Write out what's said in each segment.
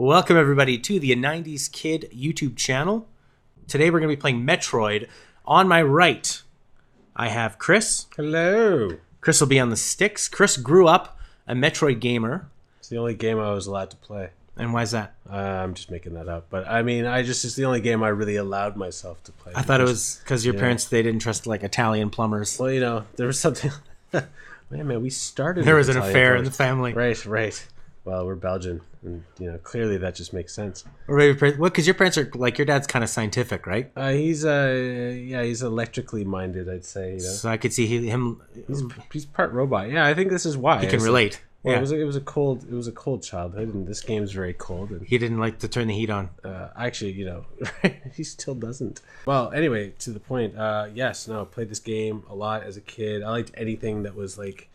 Welcome everybody to the 90s Kid YouTube channel. Today we're going to be playing Metroid. On my right, I have Chris. Hello. Chris will be on the sticks. Chris grew up a Metroid gamer. It's the only game I was allowed to play. And why is that? I'm just making that up. But I mean, it's the only game I really allowed myself to play. I thought it was because your parents, they didn't trust like Italian plumbers. Well, there was something... Man, we started... There was an affair in the family. Right. Well, we're Belgian, and clearly that just makes sense. Or maybe because your parents are like, your dad's kind of scientific, right? He's electrically minded, I'd say. So I could see him. He's part robot. Yeah, I think this is why he can relate. Well, yeah. It was a cold childhood, and this game's very cold. And he didn't like to turn the heat on. Actually, he still doesn't. Well, anyway, to the point. Yes, I played this game a lot as a kid. I liked anything that was like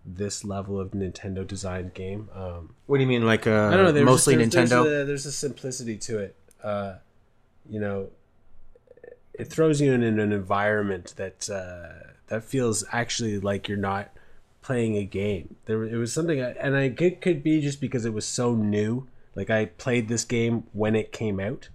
this level of Nintendo designed game. What do you mean, like I don't know, mostly Nintendo? There's a simplicity to it. It throws you in an environment that feels actually like you're not playing a game. It was something, and it could be just because it was so new. Like I played this game when it came out.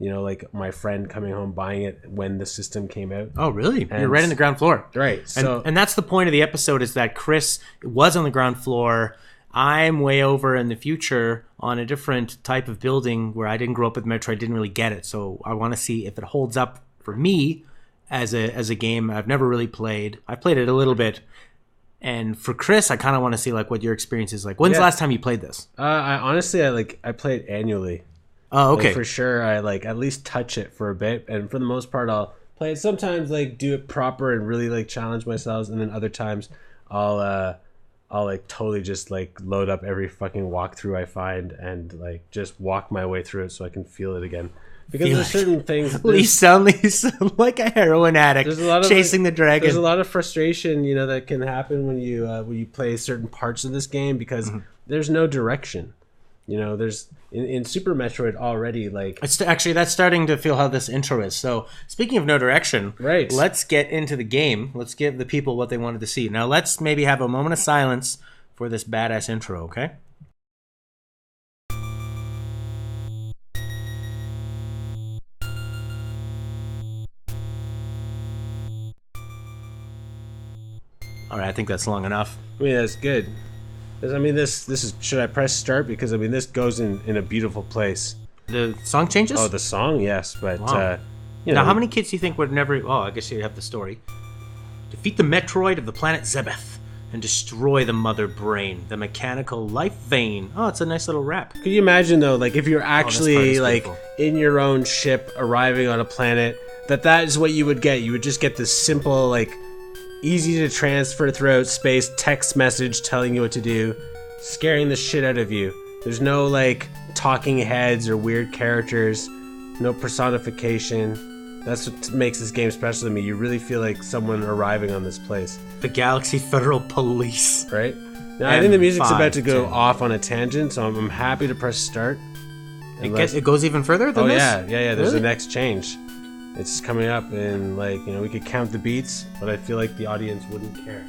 Like my friend coming home buying it when the system came out. Oh, really? You're right in the ground floor. Right. And that's the point of the episode, is that Chris was on the ground floor. I'm way over in the future on a different type of building where I didn't grow up with Metroid, didn't really get it. So I want to see if it holds up for me as a game I've never really played. I played it a little bit. And for Chris, I kind of want to see like what your experience is like. When's the last time you played this? I play it annually. Oh, okay. Like, for sure, I at least touch it for a bit, and for the most part, I'll play it. Sometimes do it proper and really challenge myself, and then other times, I'll totally just load up every fucking walkthrough I find and just walk my way through it so I can feel it again. Because there's certain things. You sound like a heroin addict chasing the dragon. There's a lot of frustration, that can happen when you play certain parts of this game because there's no direction. There's in Super Metroid already it's actually, that's starting to feel how this intro is. So speaking of no direction, right? Let's get into the game. Let's give the people what they wanted to see. Now let's maybe have a moment of silence for this badass intro, okay? All right, I think that's long enough. That's good. This is. Should I press start? Because this goes in a beautiful place. The song changes? Oh, the song, yes, but wow. Now, how many kids do you think would never? Oh, I guess you have the story. Defeat the Metroid of the planet Zebeth and destroy the mother brain, the mechanical life vein. Oh, it's a nice little rap. Could you imagine though, if you're actually in your own ship arriving on a planet, that is what you would get. You would just get this simple easy to transfer throughout space text message telling you what to do, scaring the shit out of you. There's no talking heads or weird characters, no personification. That's what makes this game special to me. You really feel like someone arriving on this place. The Galaxy Federal Police. Right? Now, I think the music's about to go off on a tangent, so I'm happy to press start. It goes even further than this? Yeah. There's really? The next change. It's coming up, and we could count the beats, but I feel like the audience wouldn't care.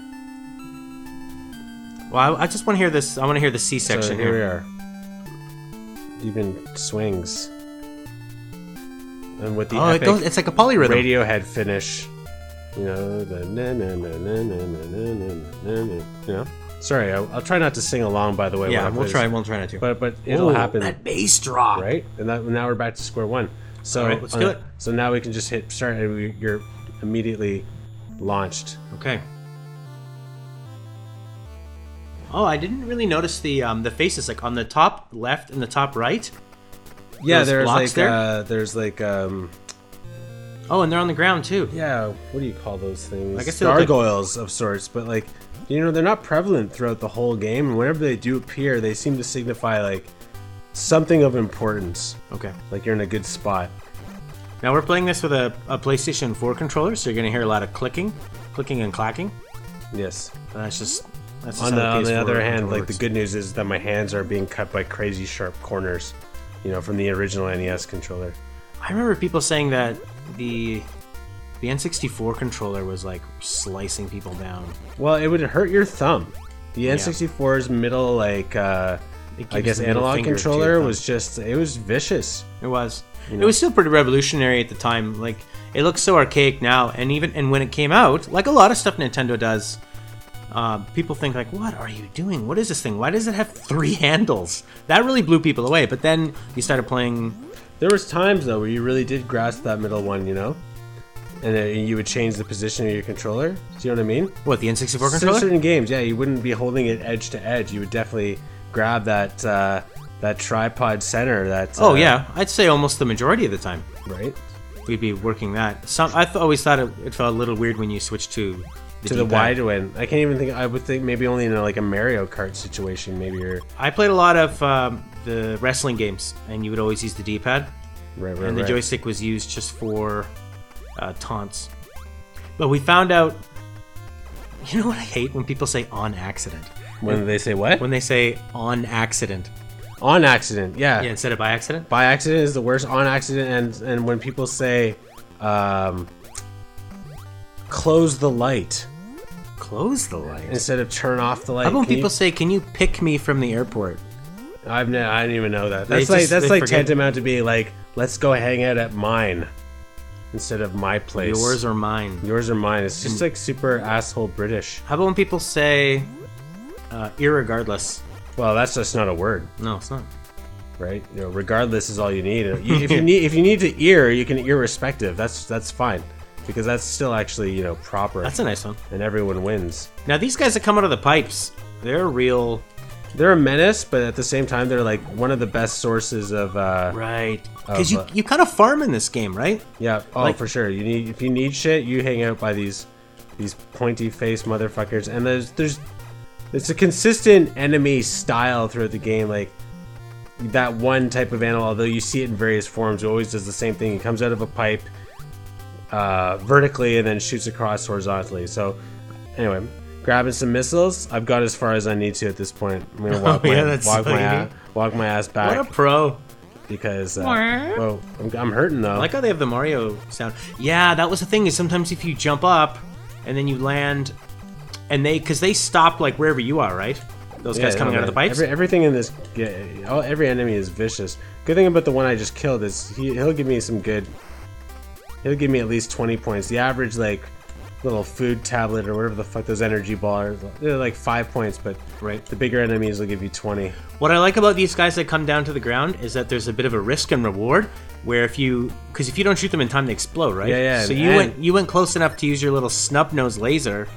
Well, I just want to hear this. I want to hear the C section. So here we are. Even swings, and with the epic it's like a polyrhythm. Radiohead finish. The na na na na na na na na. Sorry, I'll try not to sing along. By the way, yeah, we'll try not to. But it'll happen. That bass drop, right? And now we're back to square one. So all right, let's do it. So now we can just hit start, and you're immediately launched. Okay. Oh, I didn't really notice the faces on the top left and the top right. Yeah, there's Oh, and they're on the ground too. Yeah, what do you call those things? I guess gargoyles of sorts, but they're not prevalent throughout the whole game, and whenever they do appear, they seem to signify something of importance. Okay. You're in a good spot. Now we're playing this with a PlayStation 4 controller, so you're going to hear a lot of clicking and clacking. Yes. That's just on the other hand, the good news is that my hands are being cut by crazy sharp corners, from the original NES controller. I remember people saying that the N64 controller was slicing people down. Well, it would hurt your thumb. The N64's middle I guess analog controller was just, it was vicious. It was. You know? It was still pretty revolutionary at the time. Like, it looks so archaic now, and when it came out, like a lot of stuff Nintendo does, people think like, what are you doing? What is this thing? Why does it have 3 handles? That really blew people away. But then you started playing. There was times though where you really did grasp that middle one, you know, and you would change the position of your controller. Do you know what I mean? What, the N64 controller? Certain games, yeah, you wouldn't be holding it edge to edge. You would definitely grab that tripod center. Oh yeah, I'd say almost the majority of the time. Right. We'd be working that. Always thought it felt a little weird when you switched to the wide one. I can't even think. I would think maybe only in like a Mario Kart situation, maybe. I played a lot of the wrestling games, and you would always use the D-pad. Right. And the joystick was used just for taunts. But we found out. You know what I hate when people say "on accident." When they say what? When they say "on accident." On accident, yeah. Yeah, instead of by accident. By accident is the worst. On accident, and when people say, "close the light." Close the light instead of turn off the light. How about people say, "Can you pick me from the airport"? I didn't even know that. That's like tantamount to be like, "Let's go hang out at mine," instead of "my place." Yours or mine. Yours or mine. It's just like super asshole British. How about when people say, "irregardless"? Well, that's just not a word. No, it's not. Right? You know, regardless is all you need. If you need to ear, you can irrespective. That's fine. Because that's still actually, you know, proper. That's a nice one. And everyone wins. Now, these guys that come out of the pipes, they're real. They're a menace, but at the same time, they're like one of the best sources of. Right. Because you kind of farm in this game, right? Yeah. Oh, like, for sure. If you need shit, you hang out by these pointy faced motherfuckers, and there's a consistent enemy style throughout the game, like. That one type of animal, although you see it in various forms, it always does the same thing. It comes out of a pipe vertically and then shoots across horizontally. So, anyway, grabbing some missiles. I've got as far as I need to at this point. I'm gonna walk my ass back. What a pro! Because I'm hurting though. I like how they have the Mario sound. Yeah, that was the thing. Is sometimes if you jump up and then you land, and because they stop like wherever you are, right? Those guys coming out of the pipes? Everything in this... every enemy is vicious. Good thing about the one I just killed is he'll give me some good... He'll give me at least 20 points. The average, like, little food tablet or whatever the fuck those energy bars... They're like 5 points, but the bigger enemies will give you 20. What I like about these guys that come down to the ground is that there's a bit of a risk and reward, where because if you don't shoot them in time, they explode, right? Yeah. So you went close enough to use your little snub-nose laser...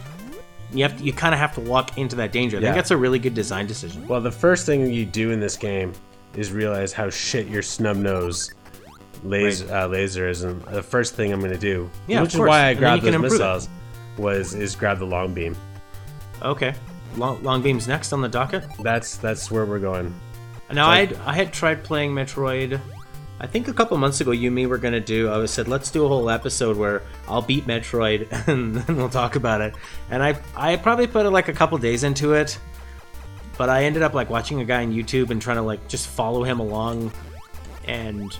You kind of have to walk into that danger. I think that's a really good design decision. Well, the first thing you do in this game is realize how shit your snub nose laser is, and the first thing I'm going to do, which is why I grabbed those missiles, is grab the long beam. Okay, long beam's next on the docket. That's where we're going. Now I had tried playing Metroid. I think a couple months ago, you and me were going to do... I said, let's do a whole episode where I'll beat Metroid and then we'll talk about it. And I probably put like a couple days into it, but I ended up like watching a guy on YouTube and trying to like just follow him along. And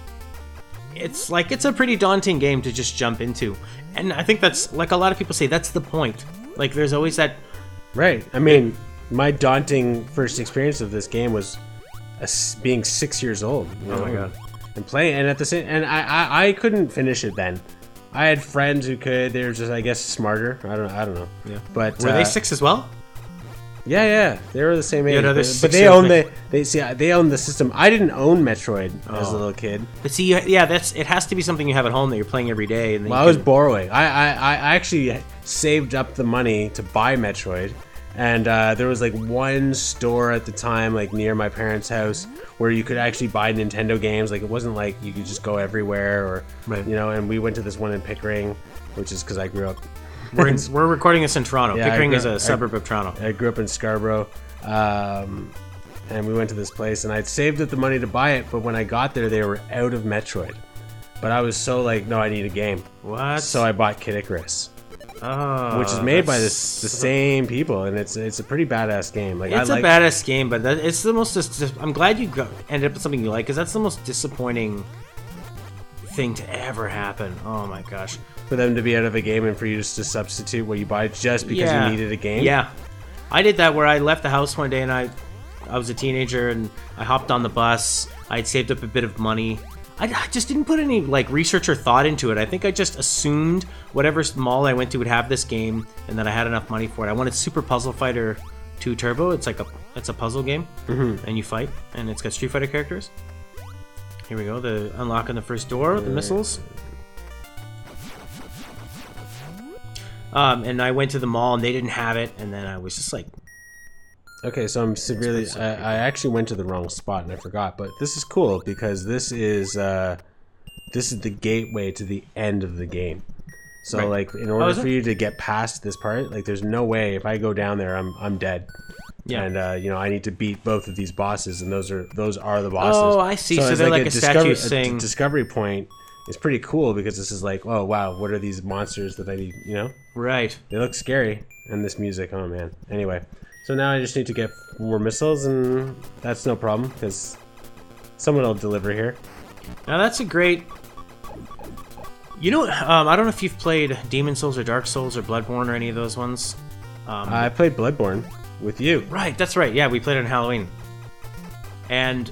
it's a pretty daunting game to just jump into. And I think that's, like a lot of people say, that's the point. Like there's always that... Right. I mean, my daunting first experience of this game was being 6 years old. Oh my God. And play, and at the same, and I couldn't finish it then. I had friends who could. They were just, I guess, smarter. I don't know. Yeah. But were they 6 as well? Yeah. They were the same age. Yeah, but they own they own the system. I didn't own Metroid as a little kid. But see, it has to be something you have at home that you're playing every day. And I was borrowing. I actually saved up the money to buy Metroid. And there was like one store at the time, like near my parents' house, where you could actually buy Nintendo games. Like it wasn't like you could just go everywhere, or you know. And we went to this one in Pickering, which is because I grew up. We're recording this in Toronto. Yeah, Pickering is a suburb of Toronto. I grew up in Scarborough, and we went to this place, and I'd saved up the money to buy it. But when I got there, they were out of Metroid. But I was so like, no, I need a game. What? So I bought Kid Icarus. Oh, which is made by the same people, and it's a pretty badass game. Like it's a badass game, but it's the most. I'm glad you ended up with something you like, because that's the most disappointing thing to ever happen. Oh my gosh! For them to be out of a game and for you just to substitute what you buy just because you needed a game. Yeah, I did that where I left the house one day and I I was a teenager and I hopped on the bus. I had saved up a bit of money. I just didn't put any like research or thought into it. I think I just assumed whatever mall I went to would have this game, and that I had enough money for it. I wanted Super Puzzle Fighter 2 Turbo. It's a puzzle game, and you fight, and it's got Street Fighter characters. Here we go. The unlocking the first door, the missiles. And I went to the mall and they didn't have it, and then I was just like, okay, so I'm severely. I actually went to the wrong spot and I forgot, but this is cool because this is the gateway to the end of the game. So like, in order for you to get past this part, like, there's no way if I go down there, I'm dead. Yeah. And you know, I need to beat both of these bosses, and those are the bosses. Oh, I see. So they're like a statue saying a discovery point. It's pretty cool because this is like, oh wow, what are these monsters that I need? You know, right? They look scary, and this music, oh man. Anyway. So now I just need to get more missiles, and that's no problem, because someone will deliver here. Now that's a great... You know, I don't know if you've played Demon Souls or Dark Souls or Bloodborne or any of those ones. I played Bloodborne with you. Right, that's right. Yeah, we played it on Halloween. And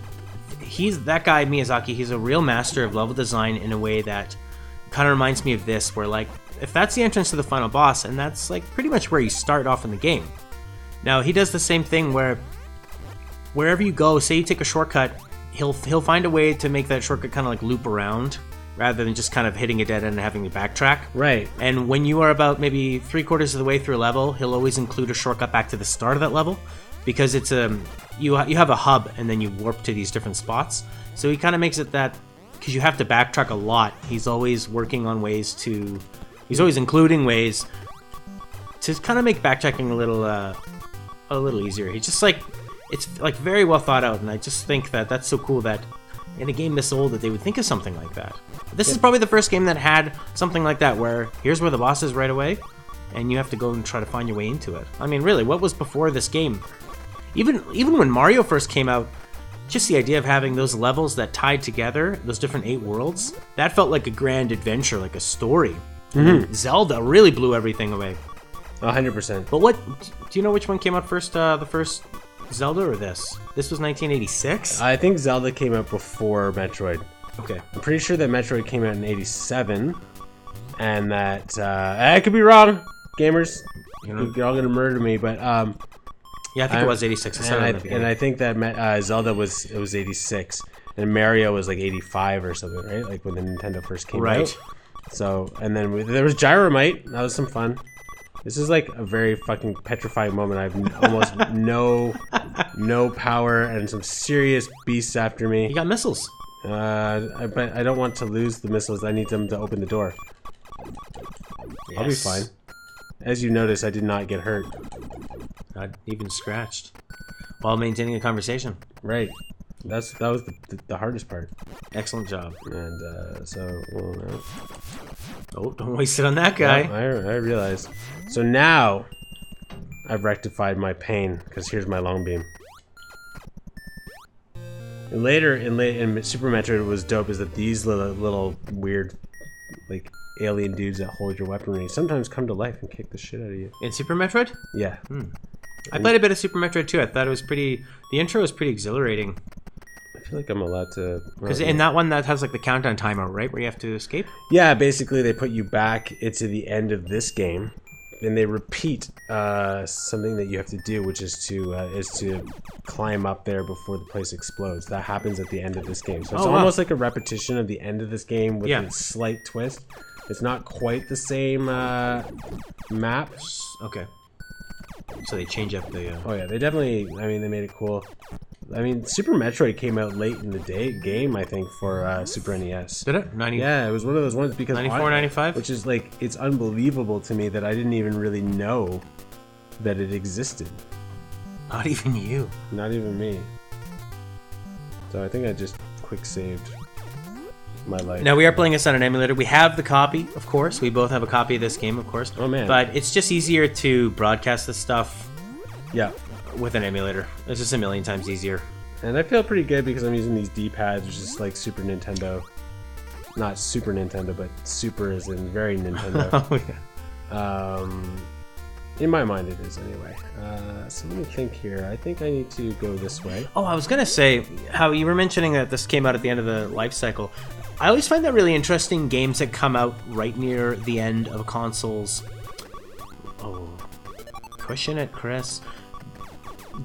that guy, Miyazaki, he's a real master of level design in a way that kind of reminds me of this, where like, if that's the entrance to the final boss, and that's like pretty much where you start off in the game. Now, he does the same thing where wherever you go, say you take a shortcut, he'll find a way to make that shortcut kind of like loop around rather than just kind of hitting a dead end and having to backtrack. Right. And when you are about maybe 3/4 of the way through a level, he'll always include a shortcut back to the start of that level because it's you have a hub and then you warp to these different spots. So he kind of makes it that because you have to backtrack a lot, he's always working on ways to... He's always including ways to kind of make backtracking a little easier. He's just like, it's like very well thought out, and I just think that that's so cool that in a game this old that they would think of something like that. This is probably the first game that had something like that, where here's where the boss is right away, and you have to go and try to find your way into it. I mean, really, what was before this game? Even when Mario first came out, just the idea of having those levels that tied together, those different 8 worlds, that felt like a grand adventure, like a story. Mm-hmm. Zelda really blew everything away. 100%. But what do you know which one came out first? The first Zelda or this? This was 1986. I think Zelda came out before Metroid. Okay. I'm pretty sure that Metroid came out in 87, and that I could be wrong, gamers. You're all gonna murder me, but yeah, I think it was 86. And I think that Zelda was 86, and Mario was like 85 or something, right? Like when the Nintendo first came out. So, and then there was Gyromite. That was some fun. This is like a very fucking petrifying moment. I have almost no power and some serious beasts after me. You got missiles. But I don't want to lose the missiles. I need them to open the door. Yes. I'll be fine. As you notice, I did not get hurt. Not even scratched. While maintaining a conversation. Right. That was the hardest part. Excellent job. And oh, don't waste it on that guy. No, I realized. So now I've rectified my pain because here's my long beam. And later in Super Metroid, what was dope is that these little weird like alien dudes that hold your weaponry sometimes come to life and kick the shit out of you. In Super Metroid? Yeah. I played a bit of Super Metroid too. I thought it was the intro was pretty exhilarating. I feel like I'm allowed to... Because in that one, that has like the countdown timer, right? Where you have to escape? Yeah, basically they put you back into the end of this game, and they repeat something that you have to do, which is to climb up there before the place explodes. That happens at the end of this game. So it's almost like a repetition of the end of this game with a slight twist. It's not quite the same map. Okay. So they change up the... Oh yeah, they definitely... I mean, they made it cool. I mean, Super Metroid came out late in the game, I think, for Super NES. Did it? Yeah, it was one of those ones because... 94, 95? Which is like, it's unbelievable to me that I didn't even really know that it existed. Not even you. Not even me. So I think I just quick saved my life. Now we are playing this on an emulator. We have the copy, of course. We both have a copy of this game, of course. Oh man. But it's just easier to broadcast this stuff. Yeah. With an emulator. It's just a million times easier. And I feel pretty good because I'm using these D-pads, which is like Super Nintendo. Not Super Nintendo, but Super as in very Nintendo. Oh, yeah. In my mind, it is anyway. So let me think here. I think I need to go this way. Oh, I was gonna say how you were mentioning that this came out at the end of the life cycle. I always find that really interesting. Games that come out right near the end of a console's. Oh, pushing it, Chris.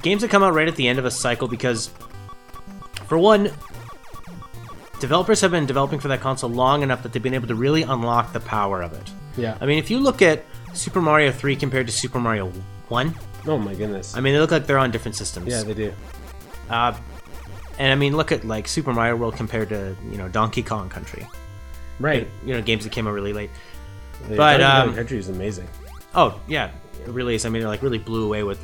Games that come out right at the end of a cycle because, for one, developers have been developing for that console long enough that they've been able to really unlock the power of it. Yeah. I mean, if you look at Super Mario 3 compared to Super Mario 1. Oh my goodness. I mean, they look like they're on different systems. Yeah, they do. And I mean, look at like Super Mario World compared to, Donkey Kong Country. Right. Games that came out really late. The But Donkey Kong Country is amazing. Oh, yeah, it really is. I mean, it like really blew away with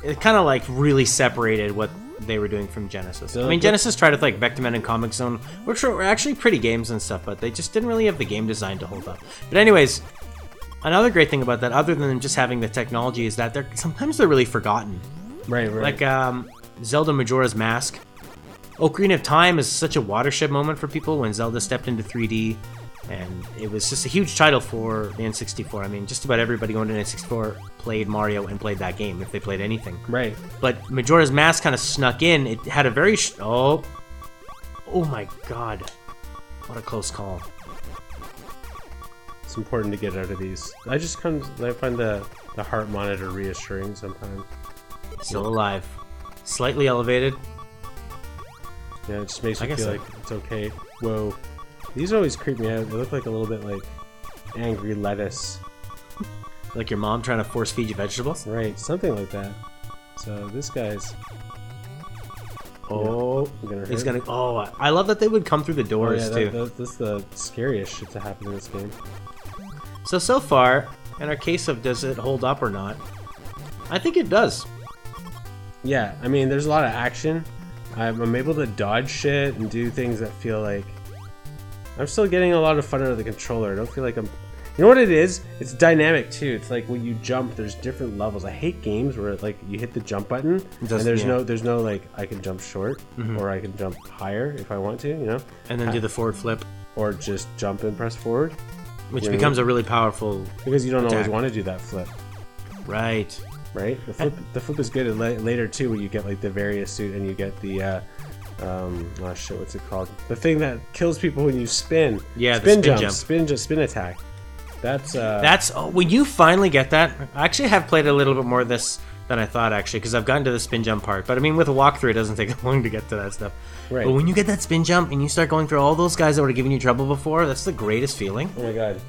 it. Kind of like really separated what they were doing from Genesis. I mean, Genesis tried with like Vectorman and Comic Zone, which were actually pretty games and stuff, but they just didn't really have the game design to hold up. But anyways, another great thing about that, other than just having the technology, is that sometimes they're really forgotten. Right. Like Zelda Majora's Mask. Ocarina of Time is such a watershed moment for people when Zelda stepped into 3D, and it was just a huge title for the N64. I mean, just about everybody going to N64 played Mario and played that game, if they played anything. Right. But Majora's Mask kind of snuck in. It had a very... oh my god. What a close call. It's important to get out of these. I find the heart monitor reassuring sometimes. Still alive. Slightly elevated. Yeah, it just makes me feel like it's okay. Whoa. These always creep me out. They look like a little bit like angry lettuce. Like your mom trying to force feed you vegetables? Right, something like that. So this guy's... Oh, he's gonna... Oh, I love that they would come through the doors, too. That's the scariest shit to happen in this game. So far, in our case of does it hold up or not, I think it does. Yeah, I mean, there's a lot of action. I'm able to dodge shit and do things that feel like... I'm still getting a lot of fun out of the controller. I don't feel like I'm... You know what it is? It's dynamic, too. It's like when you jump, there's different levels. I hate games where like you hit the jump button and there's no like I can jump short or I can jump higher if I want to, And then do the forward flip. Or just jump and press forward. Which becomes a really powerful because you don't attack. always want to do that flip. Right. Right? The flip is good later, too, when you get like the various suit and you get the... oh shit, what's it called? The thing that kills people when you spin. Yeah, spin the jump. Spin attack. That's when you finally get that. I actually have played a little bit more of this than I thought, actually, because I've gotten to the spin jump part. But I mean, with a walkthrough, it doesn't take long to get to that stuff. Right. But when you get that spin jump and you start going through all those guys that were giving you trouble before, that's the greatest feeling. Oh my god,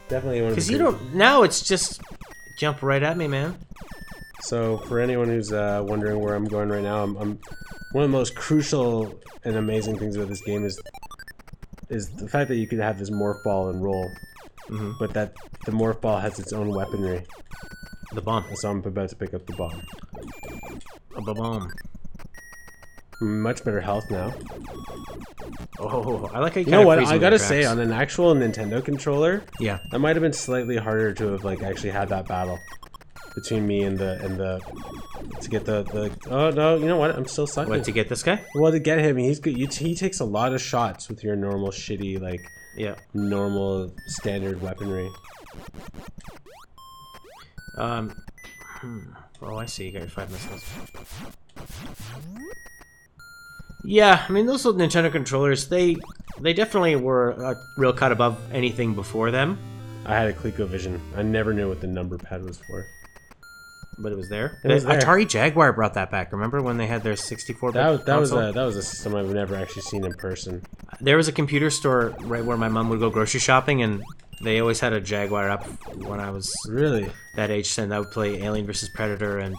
definitely one of the. Because you don't now. It's just jump right at me, man. So for anyone who's wondering where I'm going right now, I'm one of the most crucial and amazing things about this game is the fact that you could have this morph ball and roll. But that the morph ball has its own weaponry. The bomb. So I'm about to pick up the bomb. A bomb. Much better health now. Oh, I like how you know what? I gotta say, on an actual Nintendo controller, yeah, that might have been slightly harder to have like actually had that battle between me and the to get the. Oh no! You know what? I'm still sucking. What, to get this guy? Well, to get him, he's good. He takes a lot of shots with your normal shitty like. Yeah. Normal standard weaponry. Oh, I see. You got your 5 missiles. Yeah, I mean, those little Nintendo controllers, they definitely were a real cut above anything before them. I had a ColecoVision. I never knew what the number pad was for. But it was there. It was there. Atari Jaguar brought that back. Remember when they had their 64-bit that was a system I've never actually seen in person. There was a computer store right where my mom would go grocery shopping, and they always had a Jaguar up when I was really that age. And I would play Alien vs Predator, and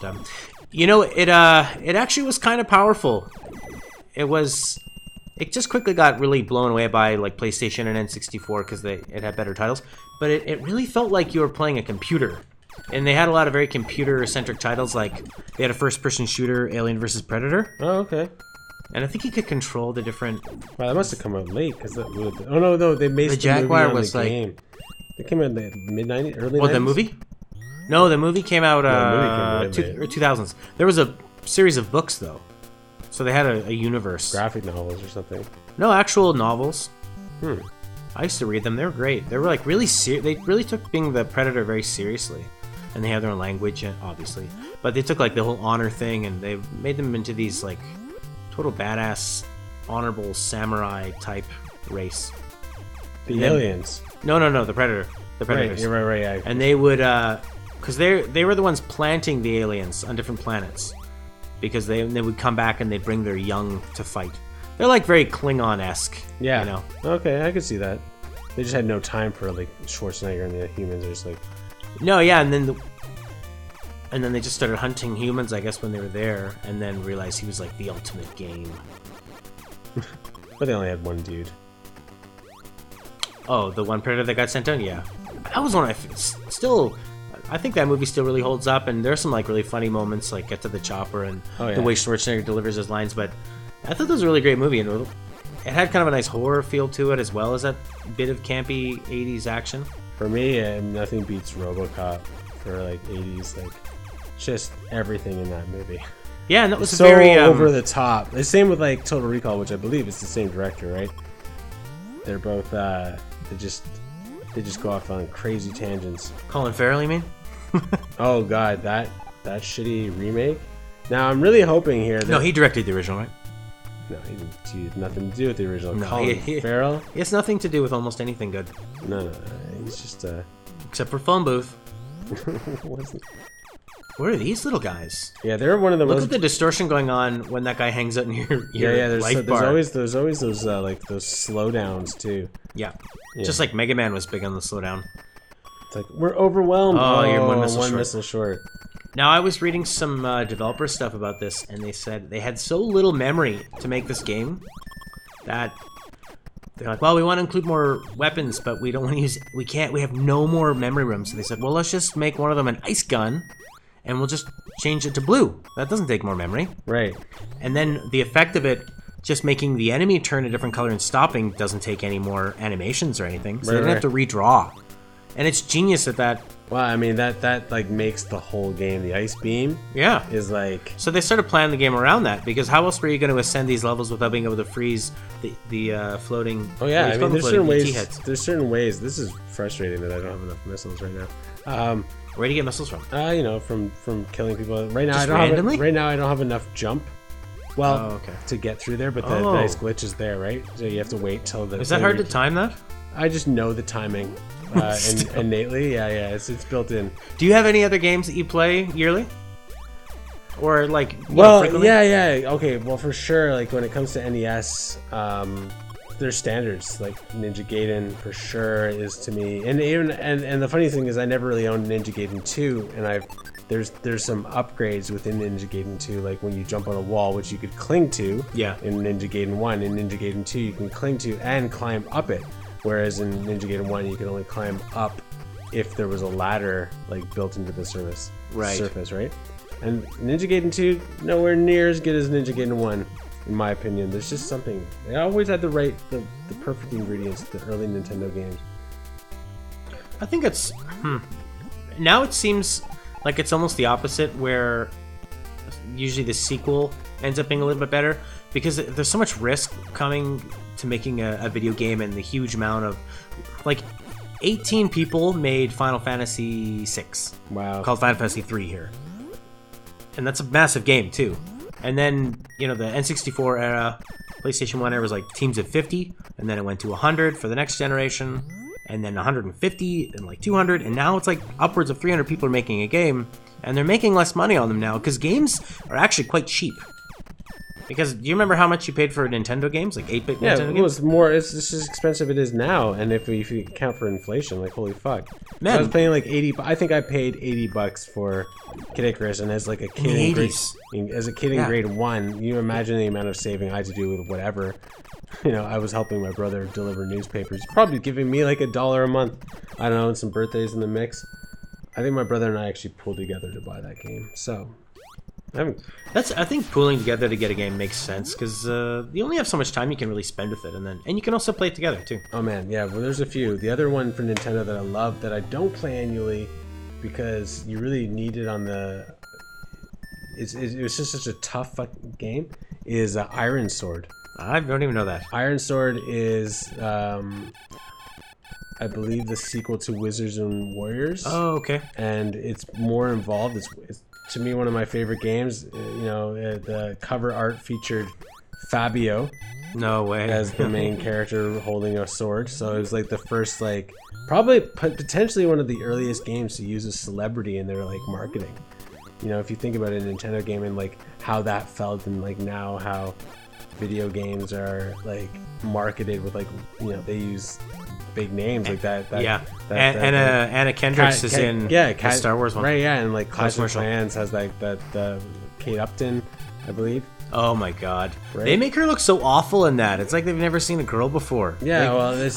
it actually was kind of powerful. It just quickly got really blown away by like PlayStation and N64 because it had better titles, but it really felt like you were playing a computer. And they had a lot of very computer-centric titles, like they had a first-person shooter, Alien vs. Predator. Oh, okay. And I think you could control the different... Wow, that must have come out late, because... Oh, no, they made the Jaguar movie on was the like... game. It came out in the mid-90s, early 90s? What, the movie? No, the movie came out 2000s. There was a series of books, though. So they had a universe. Graphic novels or something. No, actual novels. I used to read them. They were great. They were like really serious. They really took being the Predator very seriously. and they have their own language, obviously. But they took like the whole honor thing, and they made them into these like total badass, honorable samurai type race. The aliens. No, the Predator. The Predators. Right, right. Yeah. And they would, because they were the ones planting the aliens on different planets, because they would come back and they'd bring their young to fight. They're like very Klingon-esque. Yeah. You know? Okay, I could see that. They just had no time for like Schwarzenegger and the humans. Are just like. No, yeah, and then they just started hunting humans, I guess, when they were there, and then realized he was like the ultimate game. But they only had one dude. Oh, the one Predator that got sent down? Yeah. That was one I think that movie still really holds up, and there's some like really funny moments, like Get to the Chopper and the way Schwarzenegger delivers his lines, but I thought that was a really great movie, and it had kind of a nice horror feel to it, as well as that bit of campy 80s action. For me, nothing beats RoboCop for like 80s, like just everything in that movie. Yeah, and that was so very over the top. The same with like Total Recall, which I believe is the same director, right? They're both they just go off on crazy tangents. Colin Farrell, you mean? Oh god, that shitty remake. Now I'm really hoping here that no, he directed the original, right? No, he had nothing to do with the original. No, Colin Farrell? He has nothing to do with almost anything good. No, he's just except for Phone Booth. What are these little guys? Yeah, they're one of the Look at the distortion going on when that guy hangs out in your life bar. There's always those like those slowdowns too. Yeah, just like Mega Man was big on the slowdown. It's like we're overwhelmed. Oh, you're one missile short. Now I was reading some developer stuff about this, and they said they had so little memory to make this game that they're like, well, we want to include more weapons, but we don't want to use. We have no more memory room. So they said, well, let's just make one of them an ice gun. And we'll just change it to blue. That doesn't take more memory. Right. And then the effect of it, just making the enemy turn a different color and stopping, doesn't take any more animations or anything. So they didn't have to redraw. And it's genius at that. Well, I mean, that like makes the whole game. The ice beam is like... So they started planning the game around that, because how else were you going to ascend these levels without being able to freeze the floating... Oh yeah, I mean, there's certain ways... There's certain ways... This is frustrating that I don't have enough missiles right now. Where do you get missiles from? From killing people. Right now, randomly? Right now, I don't have enough jump. Well, to get through there, but the nice glitch is there, right? So you have to wait till the. Is that hard to time that? I just know the timing innately. Yeah, it's built in. Do you have any other games that you play yearly? Or like? Well, yeah. Okay, well, for sure. Like when it comes to NES, there's standards like Ninja Gaiden for sure is to me, and the funny thing is I never really owned Ninja Gaiden 2, and there's some upgrades within Ninja Gaiden 2, like when you jump on a wall, which you could cling to in Ninja Gaiden 1. In Ninja Gaiden 2 you can cling to and climb up it, whereas in Ninja Gaiden 1 you can only climb up if there was a ladder like built into the surface, right? And Ninja Gaiden 2 nowhere near as good as Ninja Gaiden 1. In my opinion, there's just something. They always had the perfect ingredients. The early Nintendo games. I think it's. Now it seems like it's almost the opposite, where usually the sequel ends up being a little bit better, because there's so much risk coming to making a video game, and the huge amount of, like, 18 people made Final Fantasy VI. Wow. Called Final Fantasy 3 here, and that's a massive game too. And then, the N64 era, PlayStation 1 era was like teams of 50, and then it went to 100 for the next generation, and then 150, and like 200, and now it's like upwards of 300 people are making a game, and they're making less money on them now, because games are actually quite cheap. Because do you remember how much you paid for Nintendo games, like 8-bit Nintendo games? Yeah, it was more. It's just as expensive it is now, and if you account for inflation, like holy fuck. Man, so I was paying like 80. I think I paid $80 for Kid Icarus, and as like a kid in grade 1, you imagine the amount of saving I had to do with whatever. I was helping my brother deliver newspapers, probably giving me like $1 a month. I don't know, and some birthdays in the mix. I think my brother and I actually pulled together to buy that game. So. I think pooling together to get a game makes sense, because you only have so much time you can really spend with it, and you can also play it together too. Oh man, yeah. Well, there's a few. The other one for Nintendo that I love that I don't play annually because you really need it on the. It was just such a tough fucking game. Is Iron Sword. I don't even know that. Iron Sword is. I believe, the sequel to Wizards and Warriors. Oh, okay. And it's more involved. It's to me one of my favorite games. The cover art featured Fabio. No way. As the main character holding a sword. So it was like the first, like, probably potentially one of the earliest games to use a celebrity in their, like, marketing. You know, if you think about a Nintendo game and, like, how that felt, and, like, now how video games are, like, marketed with, like, you know, they use big names like that. Anna Kendricks is in the Star Wars one. Right, yeah, and, like, Clash of Clans has, like, Kate Upton, I believe. Oh my god. Right? They make her look so awful in that. It's like they've never seen a girl before. Yeah, like, well, it's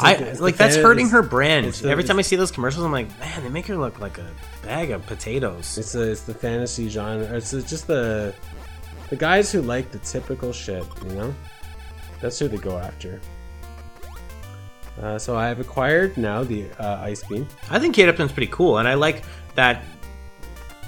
that's hurting her brand. Every time I see those commercials, I'm like, man, they make her look like a bag of potatoes. It's the fantasy genre. It's just the guys who like the typical shit, you know? That's who they go after. So I have acquired now the Ice Beam. I think Kate Upton's pretty cool, and I like that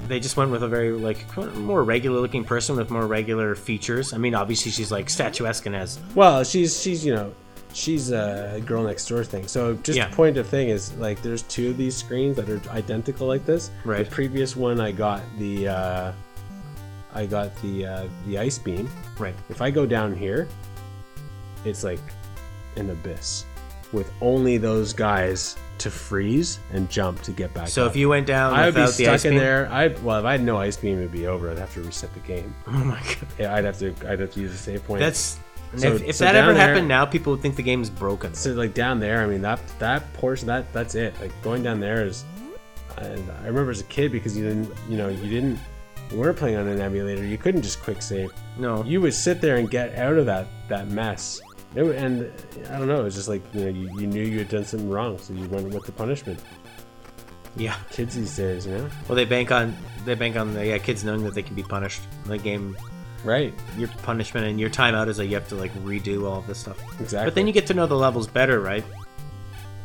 they just went with a very, like, more regular looking person with more regular features. I mean, obviously she's like statuesque and has... Well, she's you know, she's a girl next door thing. So just the point of thing is, like, there's two of these screens that are identical like this. Right. The previous one I got the Ice Beam. Right. If I go down here, it's like an abyss with only those guys to freeze and jump to get back. So up. If you went down I would be without the ice stuck in beam? there. If I had no Ice Beam, it'd be over. I'd have to reset the game. Oh my god. Yeah, I'd have to use a save point. That's so, if that ever happened now, people would think the game's broken. So like down there, I mean that portion that's it. Like going down there is, and I remember as a kid, because you weren't playing on an emulator, you couldn't just quick save. No. You would sit there and get out of that mess. And I don't know, it was just like, you know, you knew you had done something wrong, so you went with the punishment. Yeah. Kids these days, you know? Well, they bank on the kids knowing that they can be punished in the game. Right. Your punishment and your timeout is like you have to, like, redo all of this stuff. Exactly. But then you get to know the levels better, right?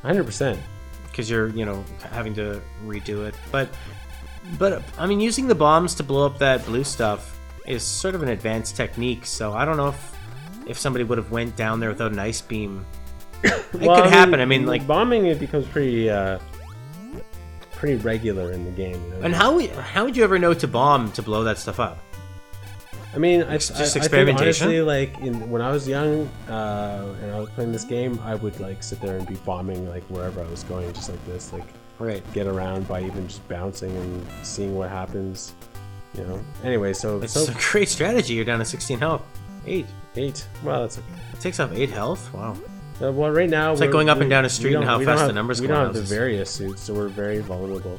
100%. Because you're, you know, having to redo it. But I mean, using the bombs to blow up that blue stuff is sort of an advanced technique, so I don't know if somebody would have went down there without an ice beam. It could happen. I mean, like, bombing, it becomes pretty regular in the game. You know? And how would you ever know to bomb to blow that stuff up? I mean, just I experimentation. Think, honestly, like when I was young and I was playing this game, I would like sit there and be bombing like wherever I was going, just like this, like get around by even just bouncing and seeing what happens. You know. Anyway, so it's a great strategy. You're down to 16 health. 8. Well, that's okay. It takes off 8 health. Wow. Well, right now it's like going up and down a street and how fast the numbers go. We don't have the Varia suit, so we're very vulnerable.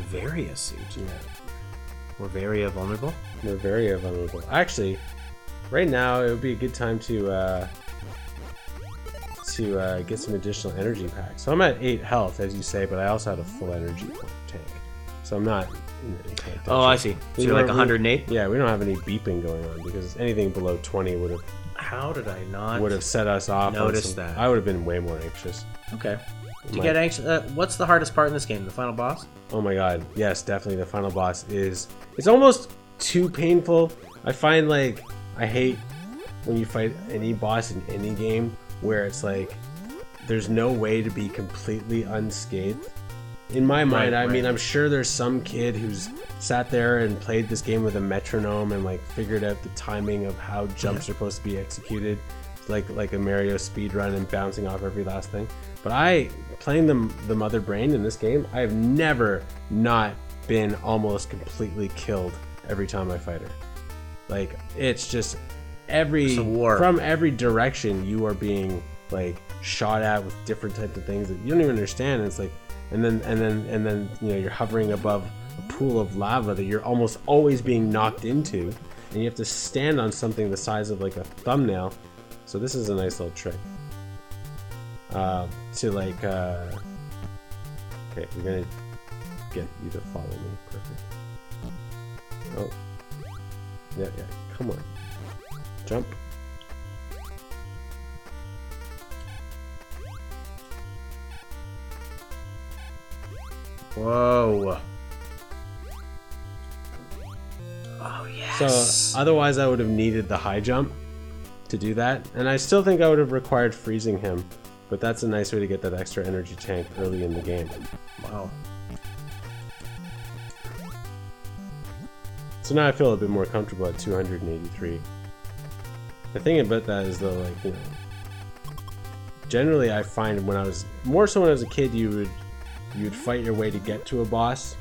Varia suit. Yeah. We're very vulnerable. We're very vulnerable. Actually, right now it would be a good time to get some additional energy packs. So I'm at 8 health, as you say, but I also had a full energy tank, so I'm not. Oh, I see. So you're like 108. Yeah, we don't have any beeping going on because anything below 20 would have. How did I not? Would have set us off. Notice that. I would have been way more anxious. Okay. To get anxious, what's the hardest part in this game? The final boss? Oh my god, yes, definitely the final boss is. It's almost too painful. I find like I hate when you fight any boss in any game where it's like there's no way to be completely unscathed. In my mind, I mean, I'm sure there's some kid who's sat there and played this game with a metronome and like figured out the timing of how jumps are supposed to be executed, like a Mario speedrun and bouncing off every last thing. But playing the mother brain in this game, I have never not been almost completely killed every time I fight her. Like, it's just from every direction you are being like shot at with different types of things that you don't even understand. And it's like, and then you know, you're hovering above a pool of lava that you're almost always being knocked into, and you have to stand on something the size of like a thumbnail. So this is a nice little trick. To like, okay, we're gonna get you to follow me. Perfect. Oh, yeah, come on, jump. Whoa. Oh, yes. So otherwise I would have needed the high jump to do that, and I still think I would have required freezing him But that's a nice way to get that extra energy tank early in the game. Wow. So now I feel a bit more comfortable at 283. The thing about that is though, like, you know, generally I find when I was a kid, you would fight your way to get to a boss,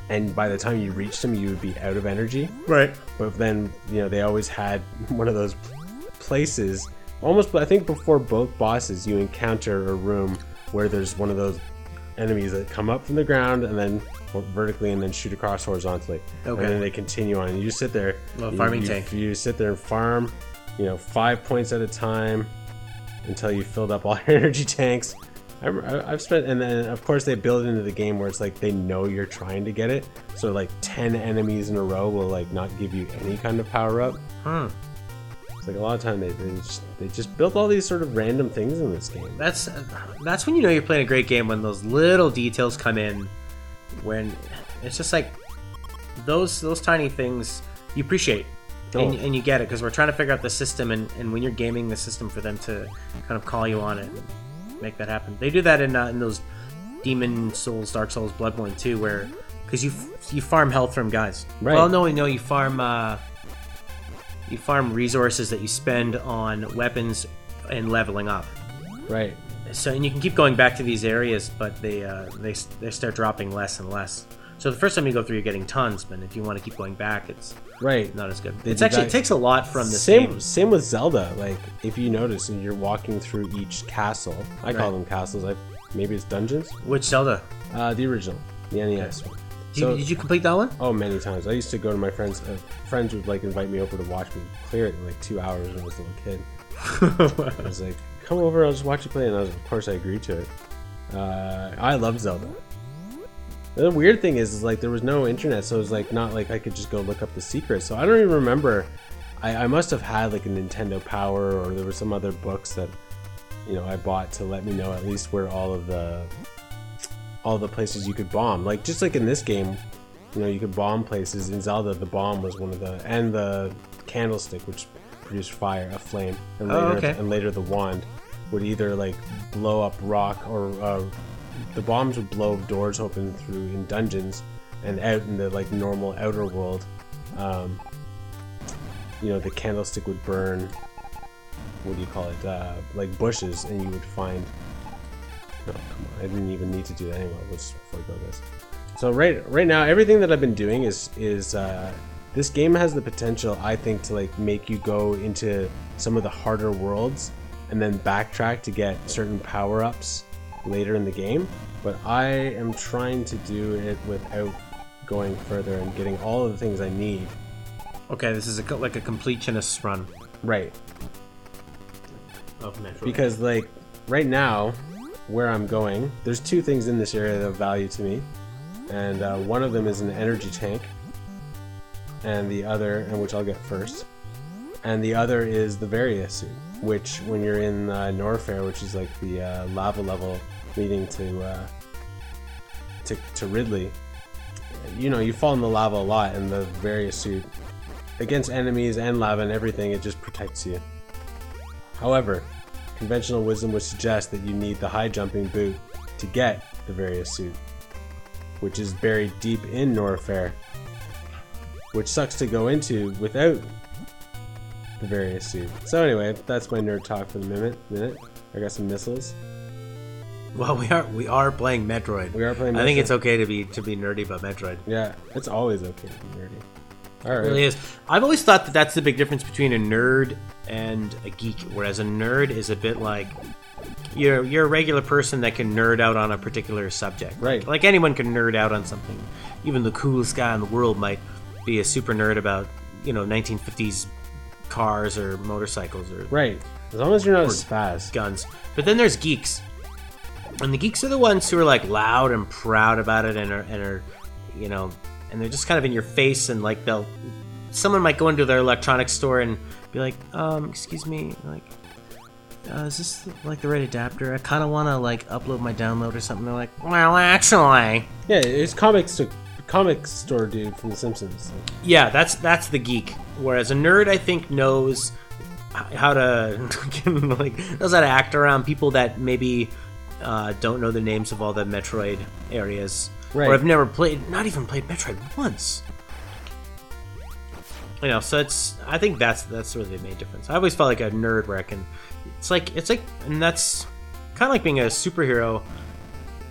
and by the time you reached him, you would be out of energy. Right. But then, you know, they always had one of those places, almost, I think before both bosses, you encounter a room where there's one of those enemies that come up from the ground and then vertically and then shoot across horizontally. Okay. And then they continue on. And you just sit there. Farming tank. You sit there and farm, you know, 5 points at a time until you filled up all your energy tanks. I've spent, and then of course they build into the game where it's like they know you're trying to get it. So like 10 enemies in a row will like not give you any kind of power up. It's like a lot of time they just built all these sort of random things in this game. That's when you know you're playing a great game, when those little details come in, when it's just like those tiny things you appreciate. And you get it, because we're trying to figure out the system, and when you're gaming the system for them to kind of call you on it and make that happen. They do that in those Demon Souls, Dark Souls, Bloodborne too, where because you farm health from guys. Right. Well, no, you farm resources that you spend on weapons and leveling up. Right. So, and you can keep going back to these areas, but they start dropping less and less. So the first time you go through, you're getting tons, but if you want to keep going back, it's not as good. It takes a lot from this game. Same with Zelda. Like, if you notice, and you're walking through each castle. I call them castles. Maybe it's dungeons. Which Zelda? The original, the NES one. Did you complete that one? Oh, many times. I used to go to my friends. Friends would like invite me over to watch me clear it in like 2 hours when I was a little kid. I was like, "Come over, I'll just watch you play," and of course I agreed to it. I love Zelda. The weird thing is like there was no internet, so it was like not like I could just go look up the secrets. So I don't even remember. I must have had like a Nintendo Power, or there were some other books that, you know, I bought to let me know at least where all the places you could bomb. Like just like in this game, you know, you could bomb places. In Zelda, the bomb was one of and the candlestick, which produced fire, a flame, and later the wand would either like blow up rock, or the bombs would blow doors open through in dungeons, and out in the like normal outer world, you know, the candlestick would burn. What do you call it? Like bushes, and you would find. Oh, come on! I didn't even need to do that anyway. Let's forego this. So right now, everything that I've been doing is this game has the potential, I think, to like make you go into some of the harder worlds and then backtrack to get certain power-ups later in the game. But I am trying to do it without going further and getting all of the things I need. Okay, this is like a completionist run. Right. Of Metroid. Because like right now, where I'm going, there's 2 things in this area of value to me, and one of them is an energy tank, and the other, and which I'll get first, and the other is the Varia suit, which when you're in Norfair, which is like the lava level leading to Ridley, you know, you fall in the lava a lot, and the Varia suit against enemies and lava and everything, it just protects you. However, conventional wisdom would suggest that you need the high jumping boot to get the Varia suit, which is buried deep in Norfair, which sucks to go into without the Varia suit. So anyway, that's my nerd talk for the minute. I got some missiles. Well, we are playing Metroid. We are playing Metroid. I think it's okay to be nerdy about Metroid. Yeah, it's always okay to be nerdy. All right. It really is. I've always thought that that's the big difference between a nerd and a geek, whereas a nerd is a bit like you're a regular person that can nerd out on a particular subject. Right. Like anyone can nerd out on something. Even the coolest guy in the world might be a super nerd about, 1950s cars or motorcycles or right. As long as you're not a spaz. Guns. But then there's geeks. And the geeks are the ones who are like loud and proud about it and are and they're just kind of in your face, and like someone might go into their electronics store and be like, excuse me, like, is this like the right adapter? I kind of want to like upload my download or something. They're like, well, actually. Yeah, it's comic store dude from The Simpsons. Yeah, that's the geek. Whereas a nerd, I think, knows how to like knows how to act around people that maybe don't know the names of all the Metroid areas, or have never played, not even played Metroid once. You know, so I think that's really the main difference. I always felt like a nerd where it's like, and that's kind of like being a superhero,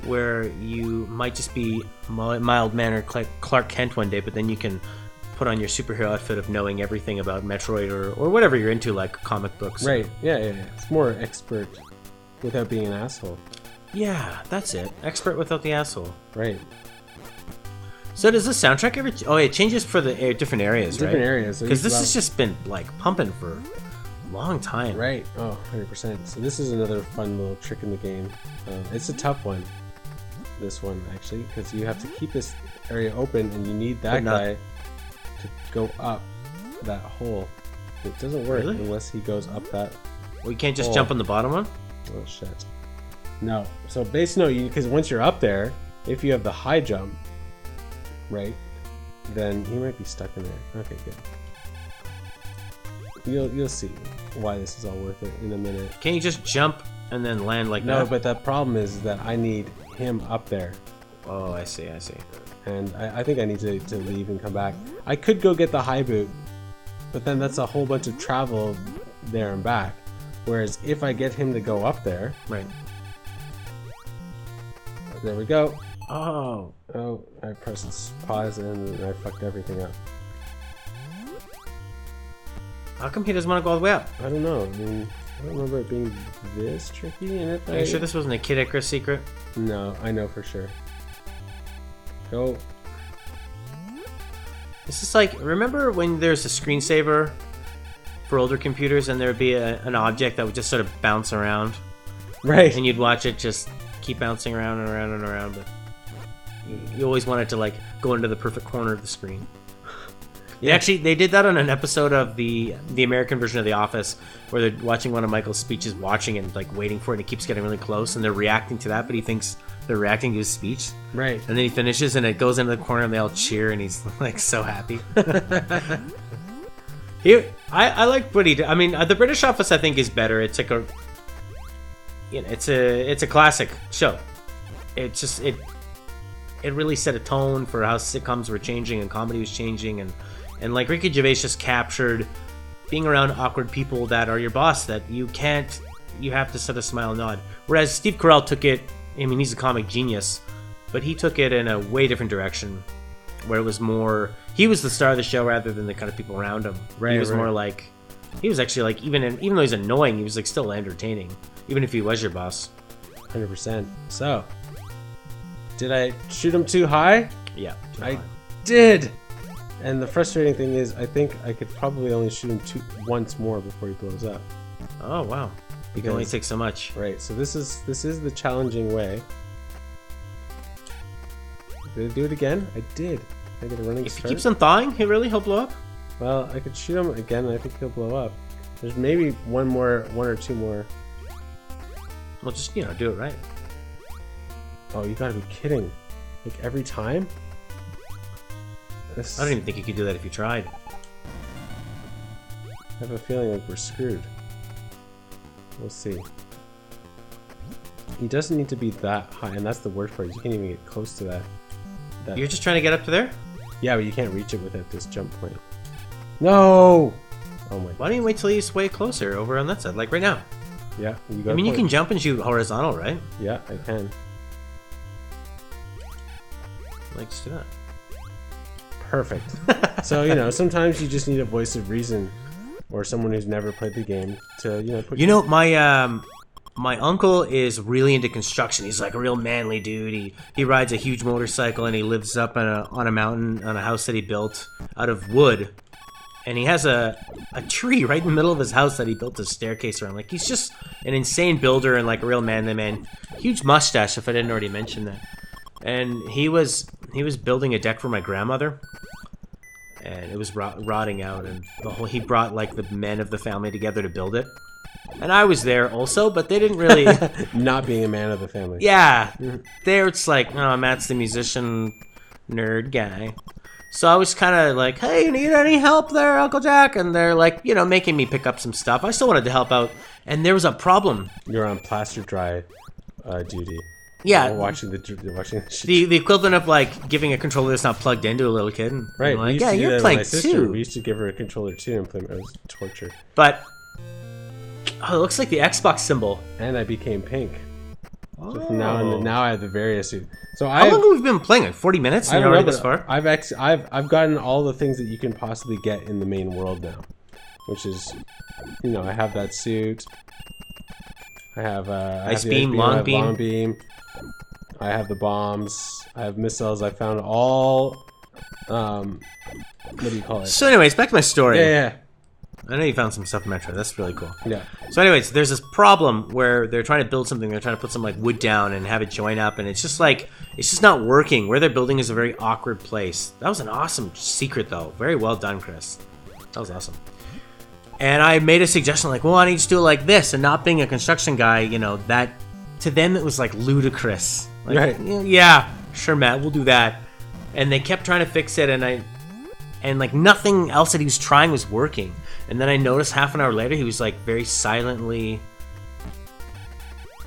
where you might just be mild-mannered Clark Kent one day, but then you can put on your superhero outfit of knowing everything about Metroid or whatever you're into, like comic books. Right. Yeah. It's more expert without being an asshole. Yeah, that's it. Expert without the asshole. Right. So does the soundtrack ever... Oh, it changes for the different areas, right? Different areas. Because this has just been, like, pumping for a long time. Right. Oh, 100%. So this is another fun little trick in the game. It's a tough one, this one, actually, because you have to keep this area open, and you need that guy to go up that hole. It doesn't work unless he goes up that Well, you can't just jump on the bottom one? Oh, shit. No. So basically, because once you're up there, if you have the high jump, right, then he might be stuck in there. Okay, good. You'll see why this is all worth it in a minute. Can't you just jump and then land like that? No, but the problem is that I need him up there. Oh, I see. And I think I need to leave and come back. I could go get the high boot, but then that's a whole bunch of travel there and back. Whereas if I get him to go up there... Right. There we go. Oh, I pressed pause and I fucked everything up. how come he doesn't want to go all the way up? I don't know. I mean, I don't remember it being this tricky in it. Are you sure this wasn't a Kid Icarus secret? No, I know for sure. Go. This is like, remember when there's a screensaver for older computers and there'd be an object that would just sort of bounce around? Right. And you'd watch it just keep bouncing around and around and around, but you always wanted to like go into the perfect corner of the screen. Yeah. Actually, they did that on an episode of the American version of The Office, where they're watching one of Michael's speeches, watching and like waiting for it, and it keeps getting really close, and they're reacting to that, but he thinks they're reacting to his speech. Right. And then he finishes, and it goes into the corner, and they all cheer, and he's like so happy. I like what he did. I mean, the British Office I think is better. It's like it's a classic show. It's just it really set a tone for how sitcoms were changing and comedy was changing, and like Ricky Gervais just captured being around awkward people that are your boss, that you have to sort of smile and nod. Whereas Steve Carell took it, I mean, he's a comic genius, but he took it in a way different direction, where it was more, he was the star of the show rather than the kind of people around him. Right, he was more like, he was actually like, even though he's annoying, he was like still entertaining, even if he was your boss. 100%. So, did I shoot him too high? Yeah. I did! And the frustrating thing is, I think I could probably only shoot him once more before he blows up. Oh, wow. You can only take so much. Right, so this is the challenging way. Did I do it again? I did. I get a running start. If he keeps on thawing, he'll blow up? Well, I could shoot him again, and I think he'll blow up. There's maybe one or two more. Well, just, do it right. Oh, you gotta be kidding. Like, every time? I don't even think you could do that if you tried. I have a feeling like we're screwed. We'll see. He doesn't need to be that high, and that's the worst part. You can't even get close to that. You're just trying to get up to there? Yeah, but you can't reach it without this jump point. No! Oh my. Why don't you wait till you sway closer over on that side, like right now? Yeah, you got. I mean, you can jump and shoot horizontal, right? Yeah, I can. Like, just do that. Perfect. So, sometimes you just need a voice of reason or someone who's never played the game to, put my uncle is really into construction. He's like a real manly dude. He rides a huge motorcycle, and he lives up on a mountain on a house that he built out of wood. And he has a tree right in the middle of his house that he built a staircase around. Like, he's just an insane builder and like a real manly man. Huge mustache, if I didn't already mention that. And he was building a deck for my grandmother, and it was rotting out, and he brought like the men of the family together to build it. And I was there also, but they didn't really not being a man of the family. Yeah, there it's like, oh, Matt's the musician nerd guy. So I was kind of like, hey, you need any help there, Uncle Jack? And they're like, making me pick up some stuff. I still wanted to help out. And there was a problem. You're on plaster dry duty. Yeah. You're watching the the equivalent of like giving a controller that's not plugged into a little kid. And right. Like, yeah, you're playing too. We used to give her a controller too and play. It was torture. But it looks like the Xbox symbol. And I became pink. Oh. So now I have the various suit. So how long have we been playing? Like 40 minutes? I don't know this far. I've gotten all the things that you can possibly get in the main world now, which is, I have that suit. I have ice beam, long beam. I have the bombs. I have missiles. I found all. What do you call it? So, anyways, back to my story. Yeah. I know you found some stuff in Metroid. That's really cool. Yeah. So, anyways, there's this problem where they're trying to build something. They're trying to put some like wood down and have it join up, and it's just not working. Where they're building is a very awkward place. That was an awesome secret, though. Very well done, Chris. That was awesome. And I made a suggestion like, well, why don't you just do it like this? And not being a construction guy, that to them it was like ludicrous. Like, right. Yeah, sure, Matt, we'll do that. And they kept trying to fix it, and like nothing else that he was trying was working. And then I noticed half an hour later he was like very silently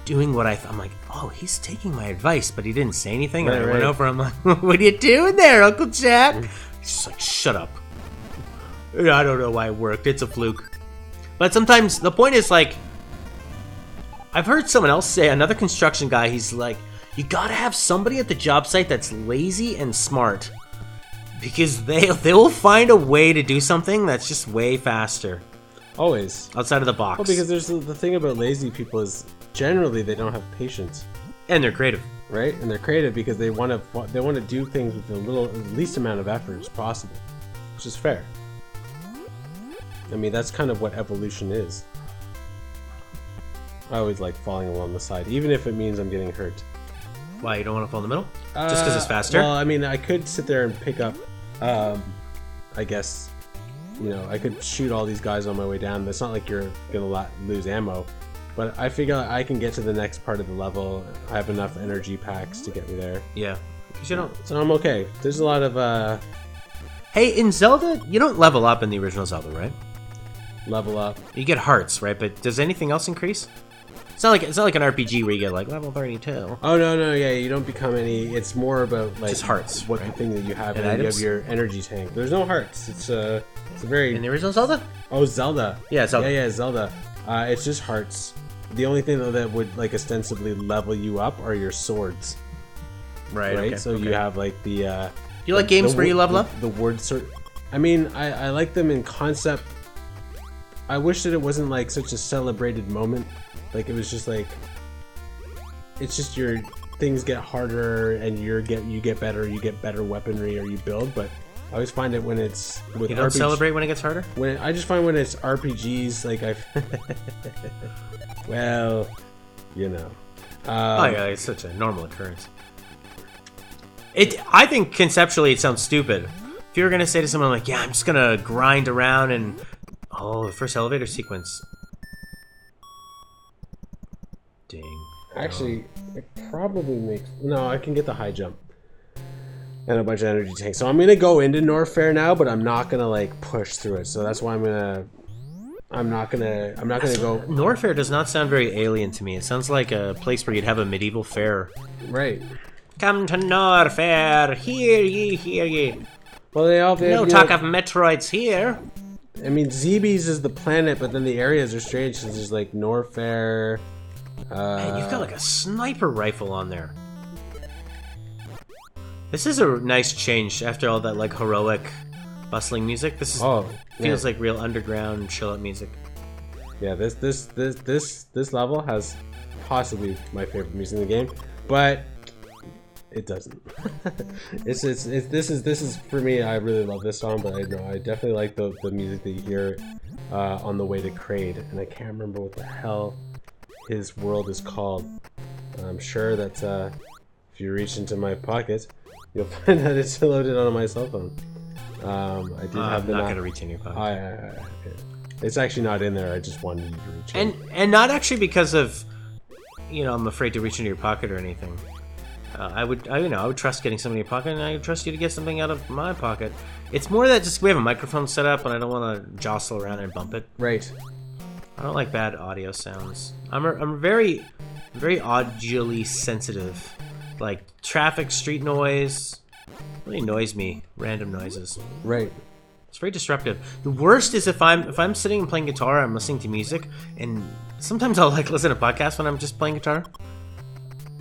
doing what I'm like, oh, he's taking my advice, but he didn't say anything. And I went over, I'm like, what are you doing there, Uncle Jack? He's just like, shut up. I don't know why it worked. It's a fluke. But sometimes the point is like, I've heard someone else say, another construction guy, he's like, you gotta have somebody at the job site that's lazy and smart, because they will find a way to do something that's just way faster. Always. Outside of the box. Well, because there's the thing about lazy people is generally they don't have patience. And they're creative. Right? And they're creative because they want to do things with the least amount of effort as possible, which is fair. I mean, that's kind of what evolution is. I always like falling along the side, even if it means I'm getting hurt. Why, you don't want to fall in the middle? Just because it's faster? Well, I mean, I could sit there and pick up, I guess, I could shoot all these guys on my way down. It's not like you're going to lose ammo. But I figure I can get to the next part of the level. I have enough energy packs to get me there. Yeah. So I'm okay. There's a lot of... Hey, in Zelda, you don't level up in the original Zelda, right? Level up. You get hearts, right? But does anything else increase? It's not like an RPG where you get like level 32. Oh no, yeah, you don't become any. It's more about like just hearts. What the thing that you have, and you have your energy tank. There's no hearts. It's a very in the original Zelda. Oh, Zelda. Yeah, Zelda. Yeah, Zelda. It's just hearts. The only thing though that would like ostensibly level you up are your swords. Right. Okay, so you have like the. You like games where you level up? The word sword. I mean, I like them in concept. I wish that it wasn't like such a celebrated moment. Like it was just like, it's just your things get harder and you get better weaponry or you build. But I always find it when it's with you don't celebrate when it gets harder. I just find when it's RPGs like well, oh yeah, it's such a normal occurrence. I think conceptually it sounds stupid. If you were gonna say to someone like, yeah, I'm just gonna grind around and the first elevator sequence. Ding. Actually, it probably makes... No, I can get the high jump. And a bunch of energy tanks. So I'm going to go into Norfair now, but I'm not going to, like, push through it. So that's why I'm not going to go... Norfair does not sound very alien to me. It sounds like a place where you'd have a medieval fair. Right. Come to Norfair. Hear ye, hear ye. Well, no talk of Metroids here. I mean, Zebes is the planet, but then the areas are strange since there's, like, Norfair... Man, you've got like a sniper rifle on there. This is a nice change after all that like heroic, bustling music. This is feels like real underground chill out music. Yeah, this level has possibly my favorite music in the game, but it doesn't. This is for me. I really love this song, but I definitely like the music that you hear on the way to Kraid, and I can't remember what the hell his world is called. I'm sure that if you reach into my pocket, you'll find that it's loaded on my cell phone. I did have the. Not gonna reach in your pocket. It's actually not in there. I just wanted you to reach in. And not actually because of, I'm afraid to reach into your pocket or anything. I would trust getting something in your pocket, and I would trust you to get something out of my pocket. It's more that just we have a microphone set up, and I don't want to jostle around and bump it. Right. I don't like bad audio sounds. I'm very, very audioly sensitive. Like traffic, street noise, really annoys me. Random noises. Right. It's very disruptive. The worst is if I'm sitting and playing guitar, I'm listening to music, and sometimes I'll like listen to podcasts when I'm just playing guitar.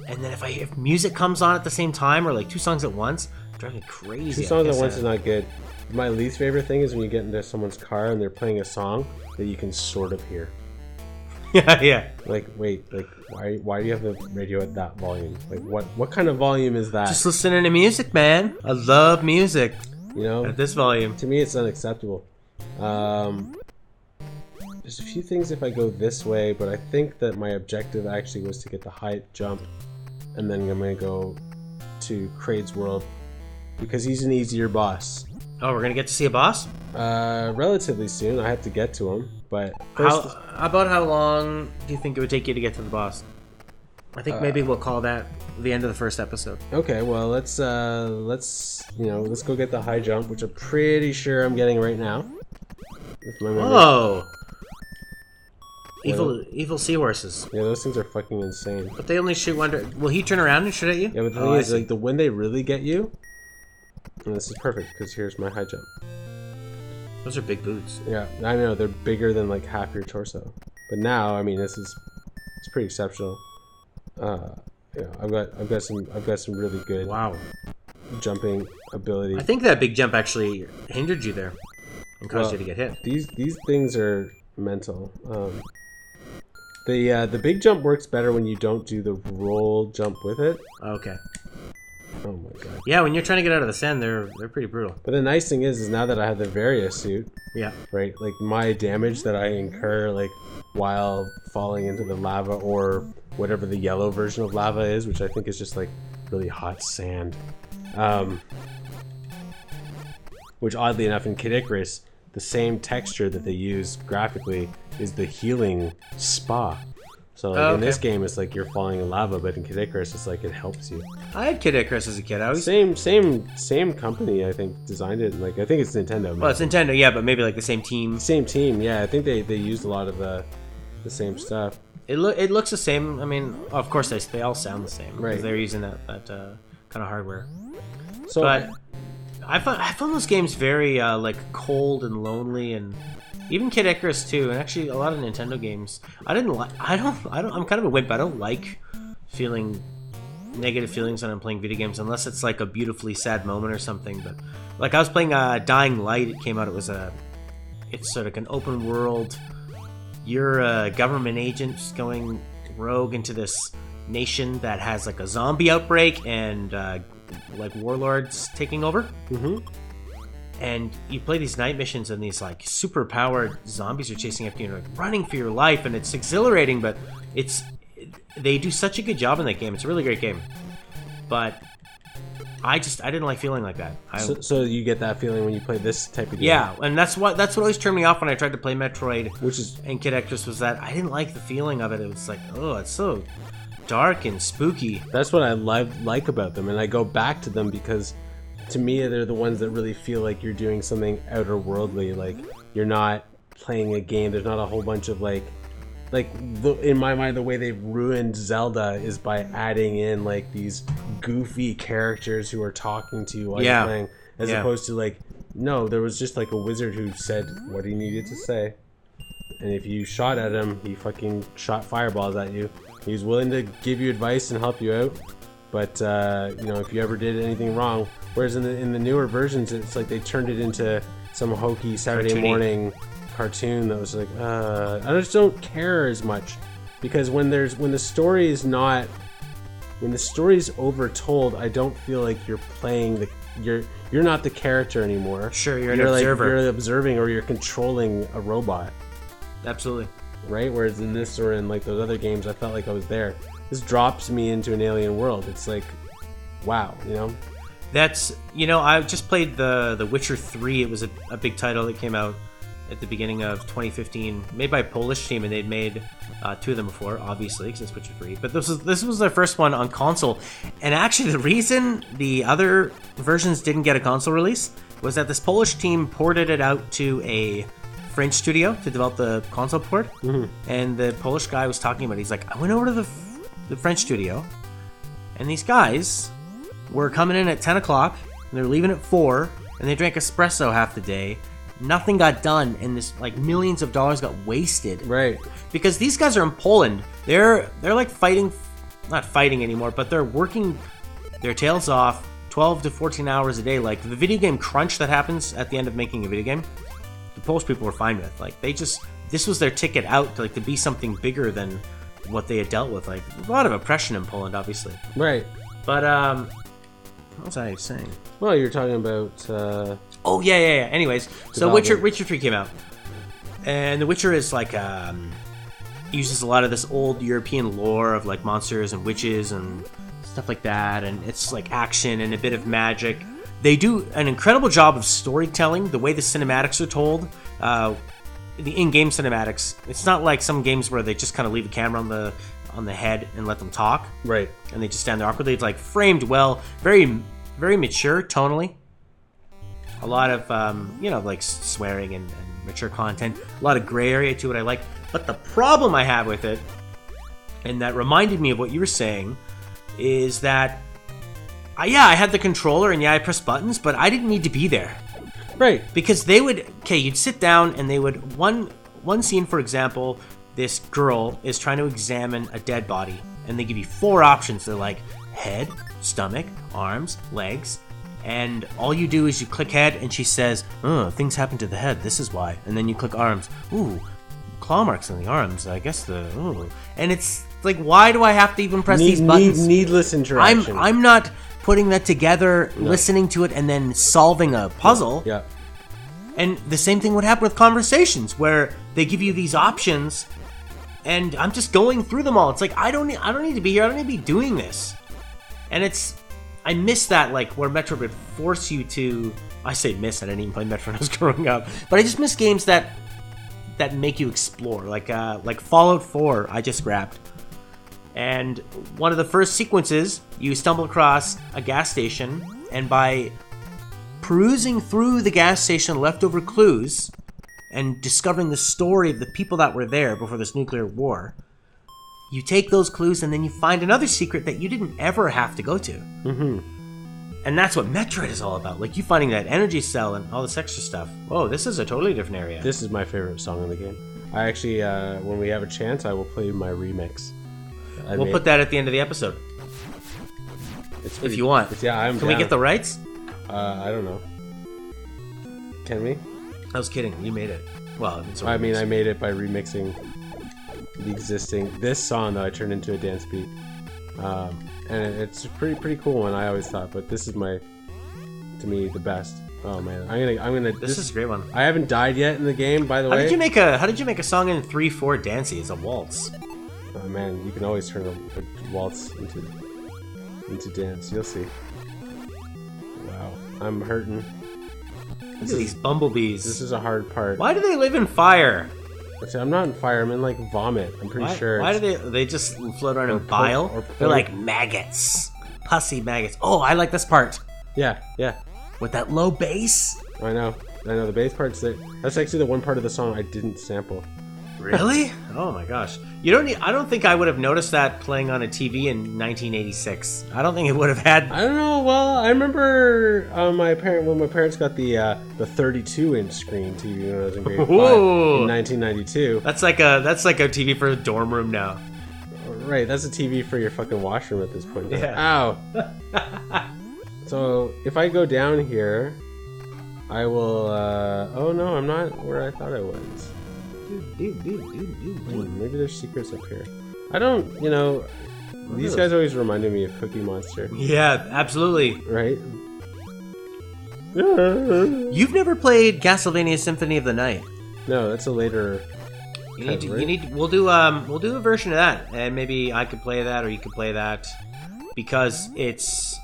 And then if music comes on at the same time, or like two songs at once, it drives me crazy. Two songs at once is not good. My least favorite thing is when you get into someone's car and they're playing a song that you can sort of hear. Yeah. Like, wait, like why do you have the radio at that volume? Like, what kind of volume is that? Just listening to music, man. I love music. You know, at this volume. To me, it's unacceptable. There's a few things if I go this way, but I think that my objective actually was to get the high jump, and then I'm gonna go to Kraid's world because he's an easier boss. Oh, we're gonna get to see a boss? Relatively soon. I have to get to him, but first, how long do you think it would take you to get to the boss? I think maybe we'll call that the end of the first episode. Okay, well let's go get the high jump, which I'm pretty sure I'm getting right now. Whoa! Evil seahorses. Yeah, those things are fucking insane. But they only shoot one. Will he turn around and shoot at you? Yeah, but the thing is, like, when they really get you, and this is perfect because here's my high jump. Those are big boots. Yeah, I know they're bigger than like half your torso. But now, I mean, it's pretty exceptional. Yeah, I've got some really good jumping ability. I think that big jump actually hindered you there and caused you to get hit. These things are mental. The big jump works better when you don't do the roll jump with it. Okay. Oh my god. Yeah, when you're trying to get out of the sand, they're pretty brutal. But the nice thing is now that I have the Varia suit. Yeah. Right, like my damage that I incur, like while falling into the lava or whatever the yellow version of lava is, which I think is just like really hot sand. Which oddly enough in Kid Icarus, the same texture that they use graphically is the healing spa. So like in this game, it's like you're falling in lava, but in Kid Icarus, it's like it helps you. I had Kid Icarus as a kid. I was same company, I think, designed it. Like I think it's Nintendo. Maybe. Well, it's Nintendo, yeah, but maybe like the same team. Same team, yeah. I think they used a lot of the same stuff. It looks the same. I mean, of course they all sound the same because they're using that kind of hardware. So, but I found those games very like cold and lonely, and even Kid Icarus too, and actually a lot of Nintendo games. I'm kind of a wimp. I don't like feeling negative feelings when I'm playing video games unless it's like a beautifully sad moment or something. But like I was playing Dying Light. It came out. It's sort of an open world. You're a government agent going rogue into this nation that has like a zombie outbreak and like warlords taking over. Mm-hmm. And you play these night missions and these like super powered zombies are chasing after you and like running for your life, and it's exhilarating, but they do such a good job in that game. It's a really great game. But I didn't like feeling like that. So you get that feeling when you play this type of game. Yeah, and that's what always turned me off when I tried to play Metroid, and Kid Icarus, was that I didn't like the feeling of it. It was like, oh, it's so dark and spooky. That's what I like about them, and I go back to them because to me they're the ones that really feel like you're doing something outer worldly. Like you're not playing a game. There's not a whole bunch of like in my mind, the way they've ruined Zelda is by adding in like these goofy characters who are talking to you while you're playing, as opposed to like, no, there was just like a wizard who said what he needed to say, and if you shot at him, he fucking shot fireballs at you. He was willing to give you advice and help you out, but if you ever did anything wrong, whereas in the newer versions, it's like they turned it into some hokey Saturday morning cartoon that was like, I just don't care as much, because when the story is overtold, I don't feel like you're playing you're not the character anymore. Sure, you're an observer. You're observing, or you're controlling a robot. Absolutely. Right? Whereas in this or in like those other games, I felt like I was there. This drops me into an alien world. It's like, wow, That's, I just played the Witcher 3. It was a big title that came out. at the beginning of 2015, made by a Polish team, and they'd made 2 of them before, obviously, because it's Witcher 3. But this was their first one on console. And actually, the reason the other versions didn't get a console release was that this Polish team ported it out to a French studio to develop the console port. And the Polish guy was talking about it. He's like, I went over to the French studio, and these guys were coming in at 10 o'clock, and they were leaving at 4, and they drank espresso half the day. Nothing got done, and this like millions of dollars got wasted. Right. Because these guys are in Poland. They're like fighting, not fighting anymore, but they're working their tails off 12 to 14 hours a day. Like the video game crunch that happens at the end of making a video game, the Polish people were fine with. Like this was their ticket out to be something bigger than what they had dealt with. Like a lot of oppression in Poland, obviously. Right. But what was I saying? Well, you're talking about. Oh yeah. Anyways, so Witcher 3 came out, and The Witcher is like uses a lot of this old European lore of like monsters and witches and stuff like that, and it's like action and a bit of magic. They do an incredible job of storytelling. The way the cinematics are told, the in-game cinematics. It's not like some games where they just kind of leave a camera on the head and let them talk, right? And they just stand there awkwardly. It's like framed well, very very mature tonally. A lot of, like swearing and mature content. A lot of gray area to it I like. But the problem I have with it, and that reminded me of what you were saying, is that, I had the controller and I pressed buttons, but I didn't need to be there. Right. Because you'd sit down and they would, one scene, for example, this girl is trying to examine a dead body. And they give you 4 options. They're like head, stomach, arms, legs. And all you do is you click head, and she says, "Oh, things happen to the head. This is why." And then you click arms. Ooh, claw marks on the arms. I guess and it's like, why do I have to even press these buttons? Needless interaction. I'm not putting that together, listening to it, and then solving a puzzle. Yeah. And the same thing would happen with conversations, where they give you these options, and I'm just going through them all. It's like I don't need to be here. I don't need to be doing this. And I miss that, like, where Metroid would force you to... I say miss, I didn't even play Metroid when I was growing up. But I just miss games that make you explore. Like Fallout 4, I just grabbed. And one of the first sequences, you stumble across a gas station, and by perusing through the gas station leftover clues and discovering the story of the people that were there before this nuclear war... You take those clues, and then you find another secret that you didn't ever have to go to. Mm-hmm. And that's what Metroid is all about. Like, you finding that energy cell and all this extra stuff. Whoa, this is a totally different area. This is my favorite song in the game. I actually, when we have a chance, I will play my remix. We'll put that at the end of the episode. If you want. Can we get the rights? I don't know. Can we? I was kidding. You made it. Well, I made it by remixing this song that I turned into a dance beat, and it's a pretty cool one. I always thought, but this is to me the best. Oh man, I'm gonna. This is a great one. I haven't died yet in the game, by the way. How did you make a song in 3/4 dancey as a waltz? Oh man, you can always turn a waltz into dance. You'll see. Wow, I'm hurting. Look at these bumblebees. This is a hard part. Why do they live in fire? I'm not in fire. I'm in like vomit. I'm pretty sure. Why do they just float around in bile? They're like maggots, pussy maggots. Oh, I like this part. Yeah. With that low bass. I know. The bass part's there. That's actually the one part of the song I didn't sample. Really? Oh my gosh. I don't think I would have noticed that playing on a TV in 1986. I don't think it would have had. I don't know. Well, I remember when my parents got the 32-inch screen TV when I was in grade 5 in 1992. That's like a TV for a dorm room now. Right. That's a TV for your fucking washroom at this point. Yeah. Ow. So if I go down here, I will. Oh no, I'm not where I thought I was. Maybe there's secrets up here. I don't, these guys always reminded me of Cookie Monster. Yeah, absolutely. Right? You've never played Castlevania Symphony of the Night? No, that's a later. We'll do a version of that, and maybe I could play that, or you could play that, because it's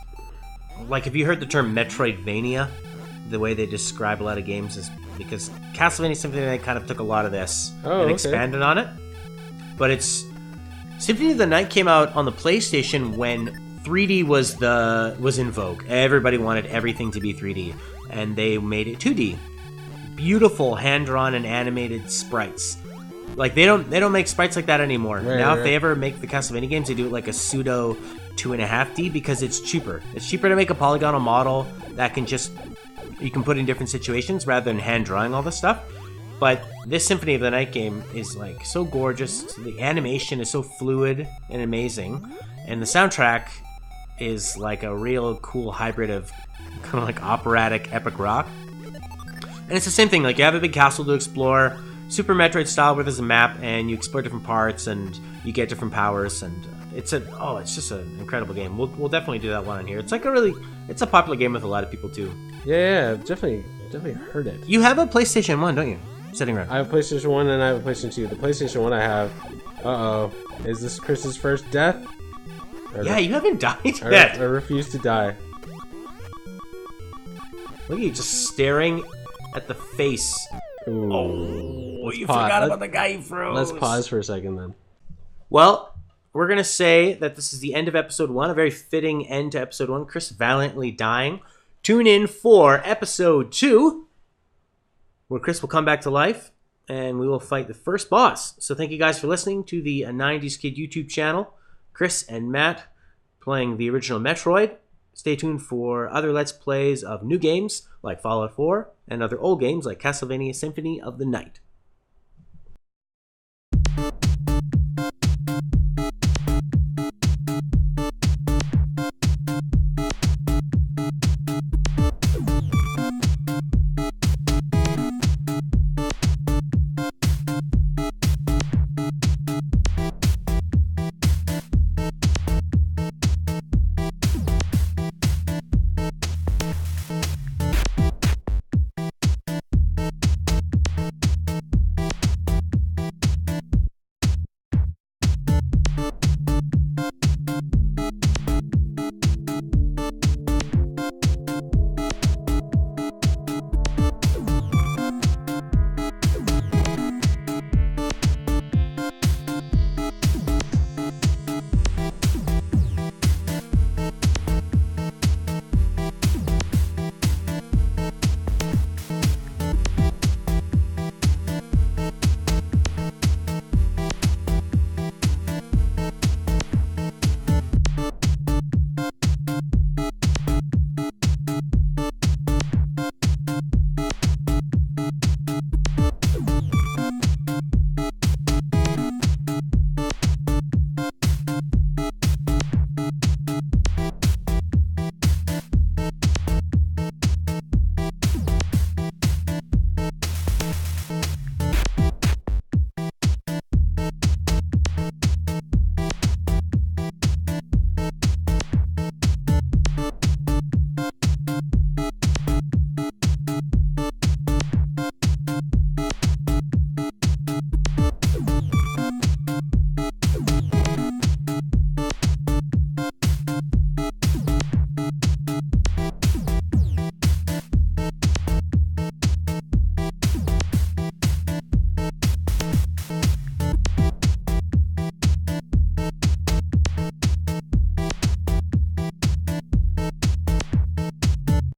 like, have you heard the term Metroidvania? the way they describe a lot of games is because Castlevania Symphony of the Night kind of took a lot of this and expanded on it. But it's Symphony of the Night came out on the PlayStation when 3D was in vogue. Everybody wanted everything to be 3D, and they made it 2D. Beautiful hand-drawn and animated sprites. Like they don't make sprites like that anymore. If they ever make the Castlevania games, they do it like a pseudo 2.5D because it's cheaper. It's cheaper to make a polygonal model that you can put in different situations rather than hand drawing all this stuff. But this Symphony of the Night game is like so gorgeous. The animation is so fluid and amazing, and the soundtrack is like a real cool hybrid of kind of like operatic epic rock. And it's the same thing. Like you have a big castle to explore. Super Metroid style where there's a map and you explore different parts and you get different powers, and it's just an incredible game. We'll definitely do that one on here. It's like it's a popular game with a lot of people too. Yeah, definitely heard it. You have a PlayStation 1, don't you? Sitting around. I have a PlayStation 1 and I have a PlayStation 2. The PlayStation 1 I have, is this Chris's first death? Yeah, you haven't died yet. I refuse to die. Look at you just staring at the face. Ooh. Oh, you forgot about the guy you froze. Let's pause for a second then. Well, we're going to say that this is the end of episode 1, a very fitting end to episode 1. Chris valiantly dying. Tune in for episode 2, where Chris will come back to life and we will fight the first boss. So thank you guys for listening to the 90s Kid YouTube channel. Chris and Matt playing the original Metroid. Stay tuned for other Let's Plays of new games like Fallout 4 and other old games like Castlevania Symphony of the Night.